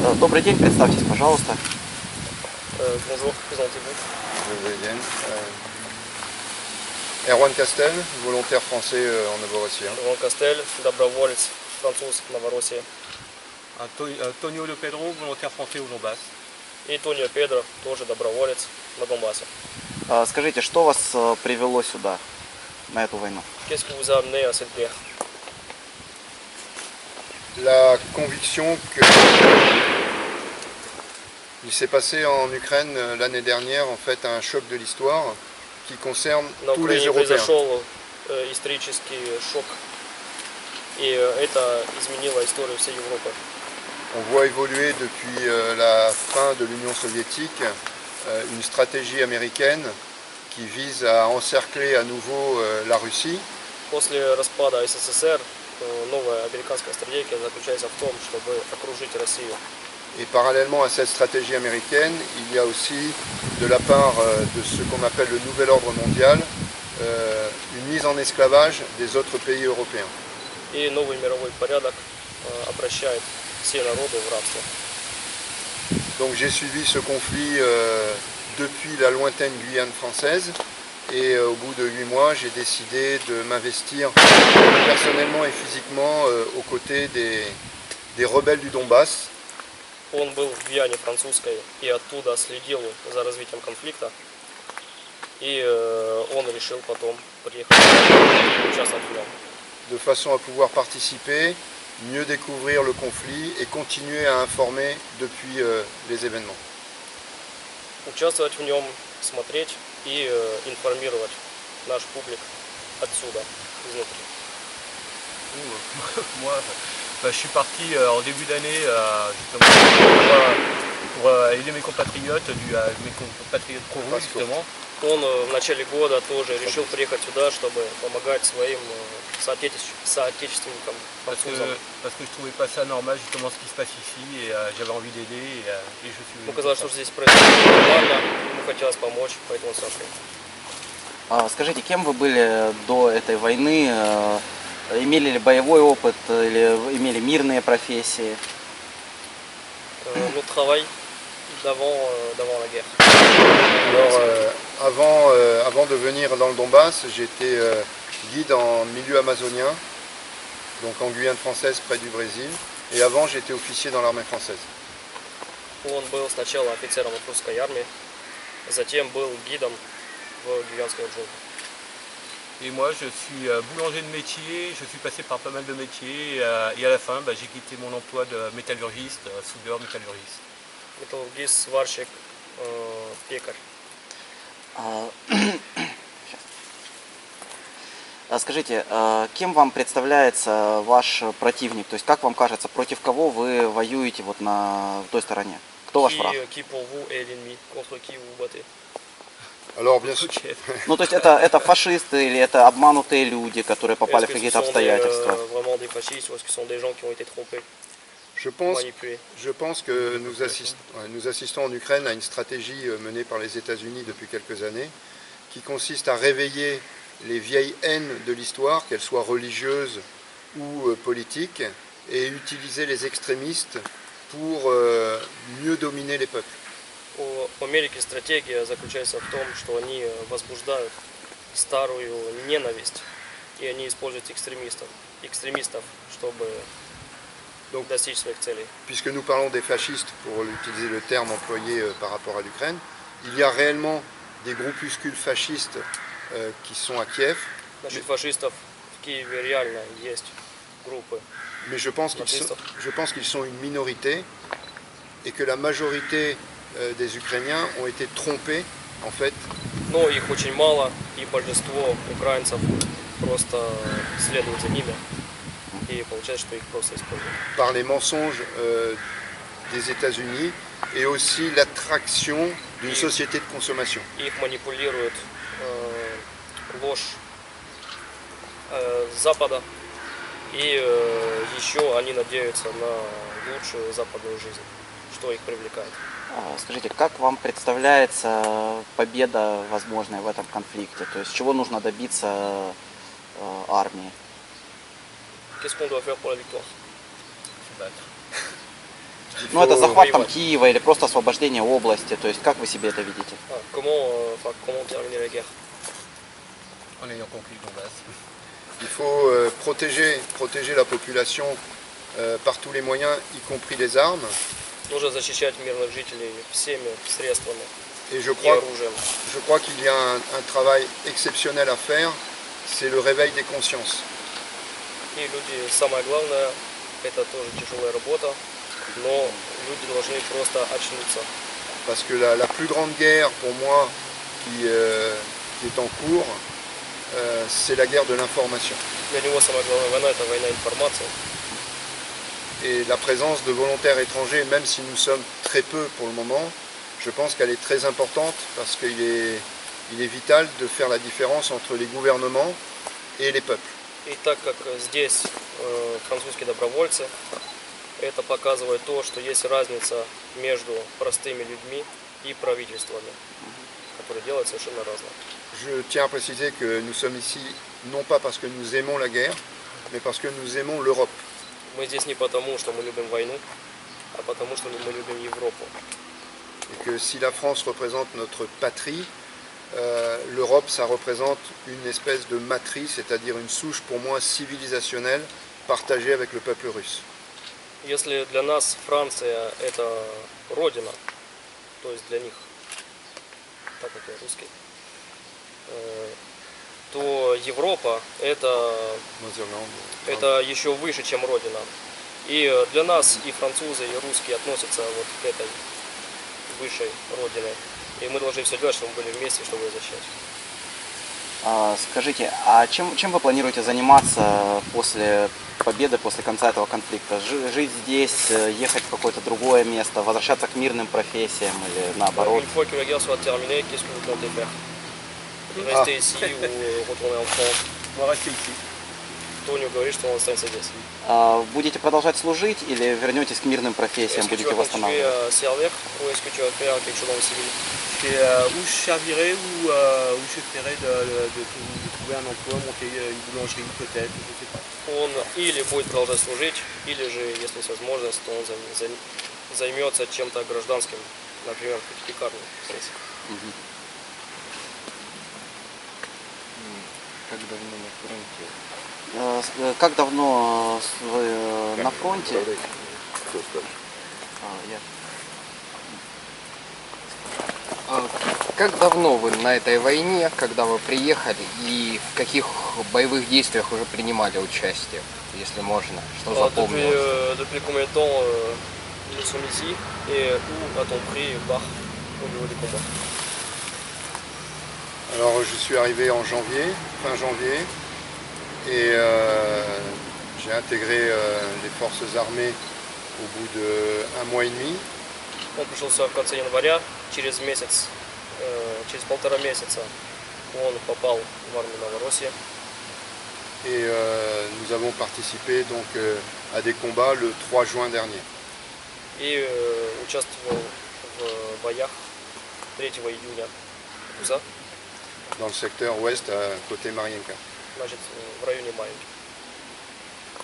Добрый день, представьтесь, пожалуйста. Bonjour, présentez-vous. Je vais bien. Erwan Castel, volontaire français en Novorossiya. Иван Костель, доброволец, француз, Новороссия. Tonio Le Pedro, volontaire français au Donbass. И Тонио Педро, тоже доброволец на Донбассе. Скажите, что вас привело сюда, на эту войну? Qu'est-ce qui vous a amené à cette guerre? La conviction que il s'est passé en Ukraine l'année dernière en fait un choc de l'histoire qui concerne На tous les Украине Européens. произошел исторический шок, и это изменило историю всей Европы. On voit évoluer depuis la fin de l'Union soviétique une stratégie américaine qui vise à encercler à nouveau la Russie. После распада СССР новая американская стратегия заключается в том, чтобы окружить Россию. Et parallèlement à cette stratégie américaine, il y a aussi, de la part de ce qu'on appelle le nouvel ordre mondial, une mise en esclavage des autres pays européens. И новый мировой порядок обращает все народы в рабство. Donc j'ai suivi ce conflit depuis la lointaine Guyane française et au bout de 8 mois, j'ai décidé de m'investir personnellement et physiquement aux côtés des rebelles du Donbass. Он был в Гвиане французской и оттуда следил за развитием конфликта. И он решил потом приехать участвовать в нем. De façon à pouvoir participer, mieux découvrir le conflit et continuer à informer depuis les événements. Участвовать в нем, смотреть и информировать наш публик отсюда, изнутри. Moi, je suis parti en début d'année pour aider mes compatriotes pro-russes justement. Он в начале года тоже решил приехать сюда, чтобы помогать своим соотечественникам французам. Parce que je trouvais pas ça normal justement ce qui se passe ici et j'avais envie d'aider et je suis venu. Ему казалось, что здесь происходит нормально, ему хотелось помочь, поэтому он сошел. Скажите, кем вы были до этой войны? Имели ли боевой опыт или имели мирные профессии? Notre travail d'avant la guerre. Alors, avant de venir dans le Donbass, j'étais guide en milieu amazonien, donc en Guyane française près du Brésil, et avant j'étais officier dans l'armée française. Он был сначала офицером в русской армии, затем был гидом в гвианской джунгле. Et moi, je suis boulanger de métier, je suis passé par pas mal de métiers et à la fin, j'ai quitté mon emploi de métallurgiste, soudeur métallurgiste. Металлургист, сварщик, пекарь. Скажите, кем вам представляется ваш противник? То есть, как вам кажется, против кого вы воюете вот на той стороне? Кто ваш враг? Qui pour vous est l'ennemi, contre qui vous battez? Alors bien sûr, Ну, то есть, это фашисты или это обманутые люди, которые попали в какие-то обстоятельства? Vraiment des fascistes ou est-ce que ce sont des gens qui ont été trompés, manipulés? je pense que nous assistons en Ukraine à une stratégie menée par les États-Unis depuis quelques années, qui consiste à réveiller les vieilles haines de l'histoire, qu'elles soient religieuses ou politiques, et utiliser les extrémistes pour mieux dominer les peuples. У Америки стратегия заключается в том, что они возбуждают старую ненависть, и они используют экстремистов, чтобы достичь своих целей. Puisque nous parlons des fascistes, pour utiliser le terme employé par rapport à l'Ukraine, il y a réellement des groupuscules fascistes qui sont à Kiev. Значит, фашистов в Киеве реально есть группы. Mais je pense qu'ils sont une minorité et que la majorité des Ukrainiens ont été trompés en fait. Но их очень мало, и большинство украинцев просто следуют за ними, и получается, что их просто используют. Par les mensonges des États-Unis et aussi l'attraction d'une société de consommation. Их манипулирует ложь Запада, и еще они надеются на лучшую западную жизнь, что их привлекает. Скажите, как вам представляется победа возможная в этом конфликте? То есть чего нужно добиться армии? Qu'est-ce qu'on doit faire pour la victoire? Se battre. Ну, это захват там воевать. Киева или просто освобождение области, то есть как вы себе это видите? Comment terminer la guerre? En ayant conquis le Donbass. Il faut protéger la population par tous les moyens, y compris les armes. Нужно защищать мирных жителей всеми средствами Et и оружием. je crois qu'il y a un travail exceptionnel à faire, c'est le réveil des consciences. И люди, самое главное, это тоже тяжелая работа, но люди должны просто очнуться. Parce que la plus grande guerre pour moi qui est en cours, c'est la guerre de l'information. Для него самая главная война – это война информации. Et la présence de volontaires étrangers, même si nous sommes très peu pour le moment, je pense qu'elle est très importante parce qu'il est vital de faire la différence entre les gouvernements et les peuples. И так как здесь французские добровольцы, это показывает то, что есть разница между простыми людьми и правительствами, которые делают совершенно разное. Je tiens à préciser que nous sommes ici non pas parce que nous aimons la guerre, mais parce que nous aimons l'Europe. Мы здесь не потому, что мы любим войну, а потому, что мы любим Европу. Et que si la France représente notre patrie, l'Europe, ça représente une espèce de matrice, c'est-à-dire une souche pour moi civilisationnelle partagée avec le peuple russe. Если для нас Франция – это родина, то есть для них, так как я русский, то Европа – это еще выше, чем родина. И для нас и французы, и русские относятся вот к этой высшей родине. И мы должны все делать, чтобы мы были вместе, чтобы ее защищать. Скажите, а чем вы планируете заниматься после победы, после конца этого конфликта? Жить здесь, ехать в какое-то другое место, возвращаться к мирным профессиям или наоборот? Une fois que la guerre sera terminée, qu'est-ce que vous comptez faire? Rester ici ou retourner en France? On va rester ici. Тонио говорит, что он останется здесь. Будете продолжать служить или вернетесь к мирным профессиям, Est-ce que tu будете vas continuer восстанавливать? à servir ou est-ce que tu vas faire quelque chose dans le civil? Où je servirai, où j'essaierai de trouver un emploi, monter une boulangerie peut-être, je sais pas. Он или будет продолжать служить, или же, если есть возможность, то он займется чем-то гражданским, например, пекарней. Как давно на фронте? Как давно вы на фронте? Кто скажет? Я. Как давно вы на этой войне, когда вы приехали, и в каких боевых действиях уже принимали участие, если можно, что запомнилось? Depuis combien de temps nous sommes ici et où a-t-on pris part au niveau des combats? Alors je suis arrivé en janvier, fin janvier, et j'ai intégré les forces armées au bout d'un mois et demi. Он пришел сюда в конце января, через месяц, через полтора месяца он попал в армию Новороссии. Et nous avons participé donc à des combats le 3 juin dernier. И участвовал в боях 3 июня Dans le secteur ouest, à côté Marienka. значит, в районе Марьинки.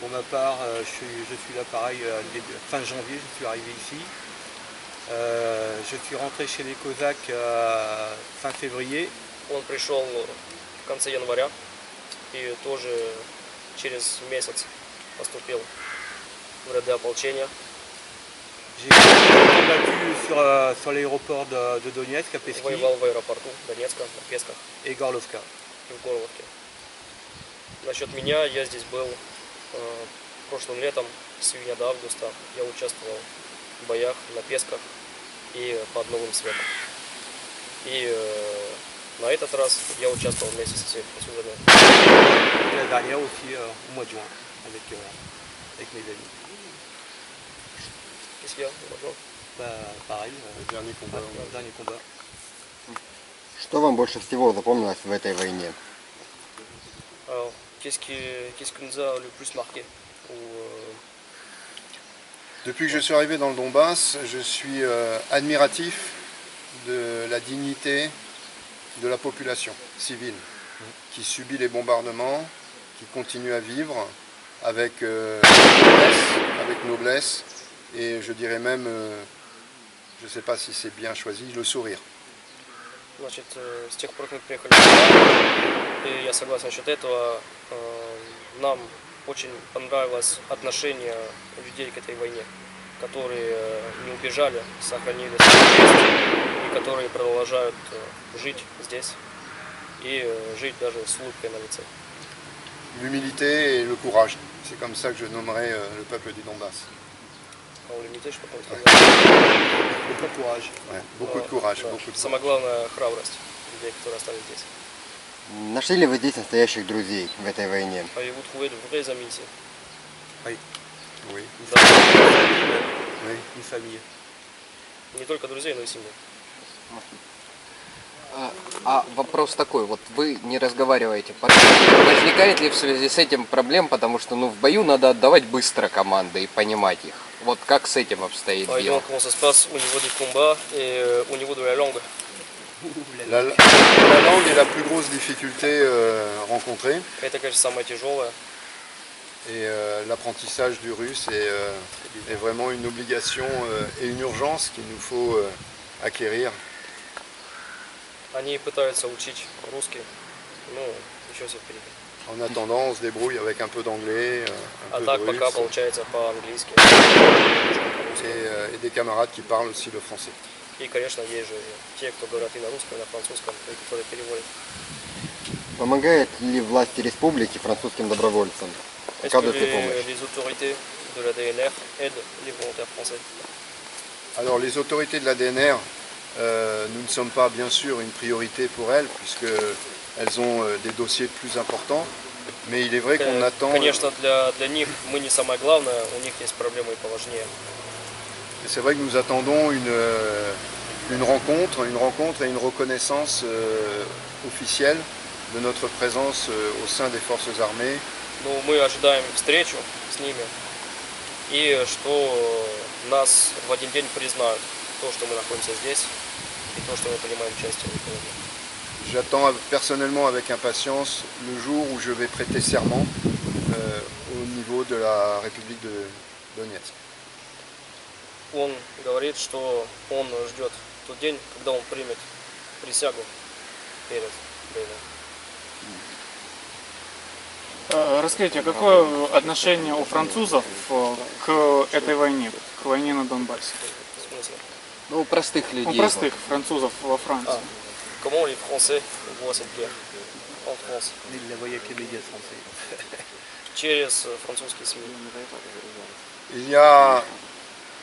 Pour ma part, je suis là pareil, fin janvier, je suis arrivé ici. Je suis rentré chez les Cosaques fin février. Он пришел в конце января и тоже через месяц поступил в ряды ополчения. J'ai combattu sur l'aéroport de Donetsk à Peski Воевал в аэропорту Донецка, на Песках et Gorlovka. и в Горловке. Насчет меня, я здесь был прошлым летом, с июня до августа. Я участвовал в боях на Песках и под Новым Светом. И на этот раз я участвовал вместе со всеми французами. Et la dernière aussi au mois de juin avec mes amis. Qu'est-ce qu'il y a maintenant? Pareil, Le dernier combat. dernier combat. Что вам больше всего запомнилось в этой войне? Alors, qu'est-ce qui nous a le plus marqué? Depuis que je suis arrivé dans le Donbass, je suis admiratif de la dignité de la population civile qui subit les bombardements, qui continue à vivre avec noblesse et je dirais même, je ne sais pas si c'est bien choisi, le sourire. Значит, с тех пор, как мы приехали сюда, и я согласен насчет этого, нам очень понравилось отношение людей к этой войне, которые не убежали, сохранили свою честь, и которые продолжают жить здесь и жить даже с улыбкой на лице. L'humilité et le courage, c'est comme ça que je nommerais le peuple du Donbass. А у людей, что потом сказать? Beaucoup de courage. Ouais, beaucoup de courage, Да. beaucoup de Самое главное храбрость людей, которые остались здесь. Нашли ли вы здесь настоящих друзей в этой войне? Avez-vous trouvé de vraies amitiés? Oui, Да. oui. Une famille. Не только друзей, но и семью. А вопрос такой, вот вы не разговариваете по-русски. Возникает ли в связи с этим проблем, потому что в бою надо отдавать быстро команды и понимать их? Вот как с этим обстоит Et дело? donc, comment ça se passe au niveau du combat et au niveau de la langue? La langue est la plus grosse difficulté rencontrée Это, конечно, самое тяжелое. et l'apprentissage du russe est vraiment une obligation et une urgence qu'il nous faut acquérir. Они пытаются учить русский, ну, еще все впереди. En attendant, on se débrouille avec un peu d'anglais, un А peu так de пока russe получается по-английски. et des camarades qui parlent aussi le français. И, конечно, есть же те, кто говорят и на русском, и на французском, и которые переводят. Помогает ли власти республики французским добровольцам? Est-ce que Оказывают ли помощь? les autorités de la DNR aident les volontaires français? Alors les autorités de la DNR, nous ne sommes pas bien sûr une priorité pour elles puisqu'elles ont des dossiers plus importants, mais il est vrai qu'on attend, Конечно, для них мы не самое главное, у них есть проблемы и поважнее. et c'est vrai que nous attendons une rencontre et une reconnaissance officielle de notre présence au sein des forces armées. Но мы ожидаем встречу с ними и что нас в один день признают, то, что мы находимся здесь и то, что мы принимаем участие в этой войне. J'attends personnellement avec impatience le jour où je vais prêter serment au niveau de la République de Donetsk. Он говорит, что он ждет тот день, когда он примет присягу перед войной. Расскажите, какое отношение у французов к этой войне, к войне на Донбассе? В смысле? Ну, у простых У людей. простых французов во Франции. Comment les Français voient cette guerre en France? Il la voyait avec les médias français. Через французские СМИ. Il y a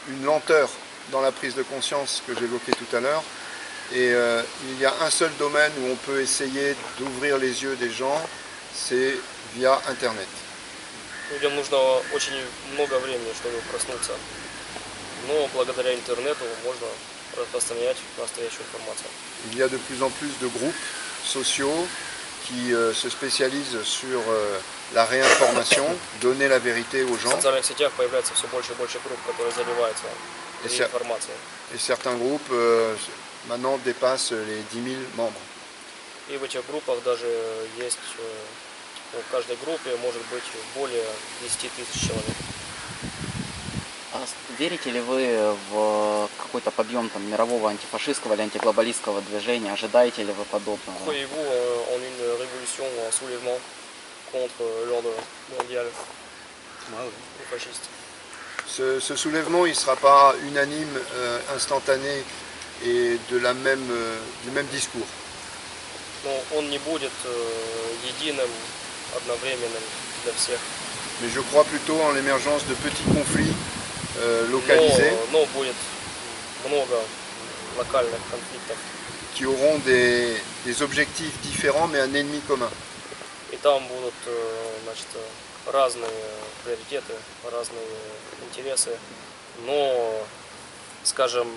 une lenteur dans la prise de conscience que j'évoquais tout à l'heure et il y a un seul domaine où on peut essayer d'ouvrir les yeux des gens, c'est via Internet. Людям нужно очень много времени, чтобы проснуться. Но благодаря интернету можно распространять настоящую информацию. Il y a de plus en plus de groupes sociaux qui se spécialisent sur la réinformation, donner la vérité aux В gens. социальных сетях появляется все больше и больше групп, которые заливаются Et, cer- информацией. et certains groupes maintenant dépassent les 10 000 membres. И в этих группах даже есть, в каждой группе может быть более 10 тысяч человек. А верите ли вы в какой-то подъем мирового антифашистского или антиглобалистского движения? Ожидаете ли вы подобного? Croyez-vous en une révolution ou un soulèvement contre l'ordre mondial des fascistes? Ce soulèvement, il ne sera pas unanime, instantané et du même discours. Но он не будет единым, одновременным для всех. Mais je crois plutôt en l'émergence de petits conflits localisés Но будет много локальных конфликтов. qui auront des objectifs différents mais un ennemi commun. И там будут, значит, разные приоритеты, разные интересы. Но, скажем,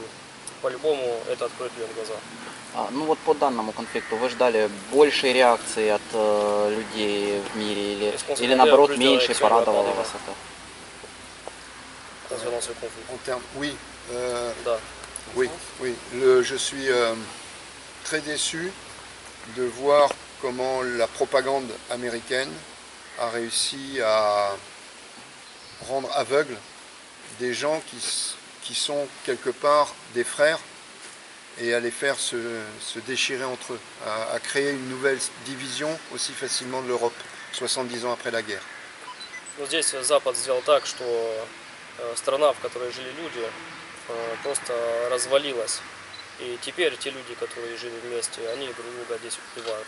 по-любому это откроет людям глаза. Ну вот по данному конфликту вы ждали большей реакции от людей в мире или наоборот меньше, порадовало вас это? Concernant ce conflit. En termes, oui, Да. oui. Je suis très déçu de voir comment la propagande américaine a réussi à rendre aveugle des gens qui sont quelque part des frères et à les faire se déchirer entre eux, à créer une nouvelle division aussi facilement de l'Europe, 70 ans après la guerre. Но здесь Запад сделал так, что страна, в которой жили люди, просто развалилась. И теперь те люди, которые жили вместе, они друг друга здесь убивают.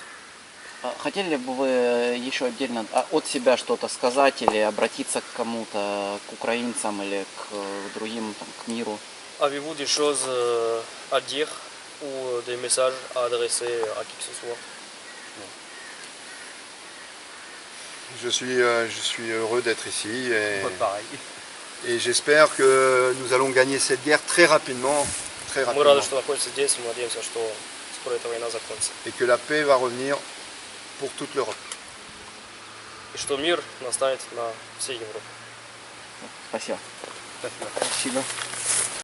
Хотели бы вы еще отдельно от себя что-то сказать или обратиться к кому-то, к украинцам или к другим, там, к миру? Avez-vous des choses à dire ou des messages à adresser à qui que ce soit? Je suis heureux d'être ici Pas pareil. et j'espère que nous allons gagner cette guerre très rapidement, Мы рады, что находимся здесь, мы надеемся, что скоро эта война закончится. et que la paix va revenir pour toute l'Europe. И что мир настанет на всей Европе. Спасибо. Спасибо. Спасибо.